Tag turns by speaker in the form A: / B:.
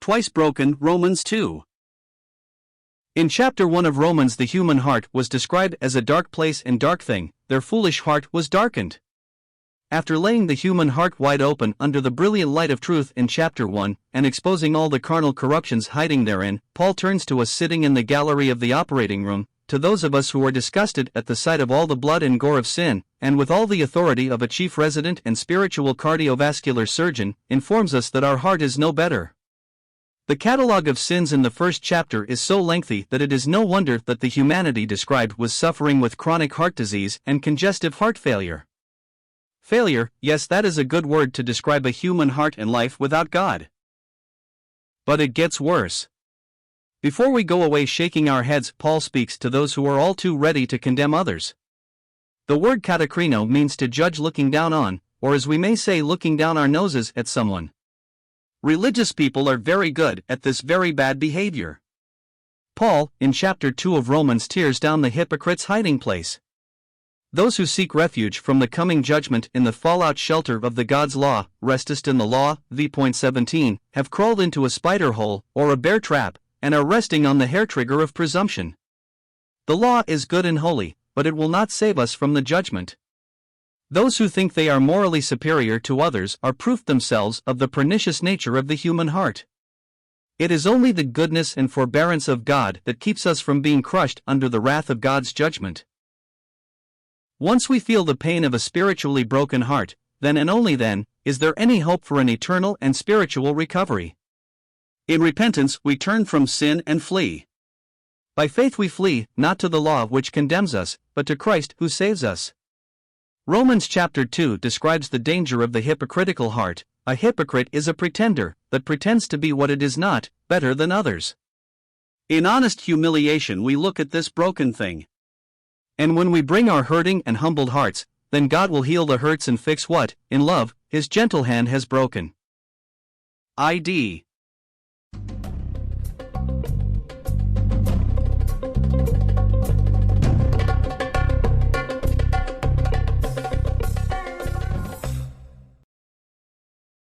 A: twice broken. Romans 2. In chapter 1 of Romans, the human heart was described as a dark place and dark thing. Their foolish heart was darkened. After laying the human heart wide open under the brilliant light of truth in chapter 1, and exposing all the carnal corruptions hiding therein, Paul turns to us sitting in the gallery of the operating room, to those of us who are disgusted at the sight of all the blood and gore of sin, and with all the authority of a chief resident and spiritual cardiovascular surgeon, informs us that our heart is no better. The catalogue of sins in the first chapter is so lengthy that it is no wonder that the humanity described was suffering with chronic heart disease and congestive heart failure. Failure, yes, that is a good word to describe a human heart and life without God. But it gets worse. Before we go away shaking our heads, Paul speaks to those who are all too ready to condemn others. The word katakrino means to judge looking down on, or as we may say, looking down our noses at someone. Religious people are very good at this very bad behavior. Paul, in chapter 2 of Romans, tears down the hypocrite's hiding place. Those who seek refuge from the coming judgment in the fallout shelter of the God's law, restest in the law, v.17, have crawled into a spider hole, or a bear trap, and are resting on the hair trigger of presumption. The law is good and holy, but it will not save us from the judgment. Those who think they are morally superior to others are proof themselves of the pernicious nature of the human heart. It is only the goodness and forbearance of God that keeps us from being crushed under the wrath of God's judgment. Once we feel the pain of a spiritually broken heart, then and only then, is there any hope for an eternal and spiritual recovery. In repentance we turn from sin and flee. By faith we flee, not to the law which condemns us, but to Christ who saves us. Romans chapter 2 describes the danger of the hypocritical heart. A hypocrite is a pretender, that pretends to be what it is not, better than others. In honest humiliation we look at this broken thing. And when we bring our hurting and humbled hearts, then God will heal the hurts and fix what, in love, His gentle hand has broken. ID.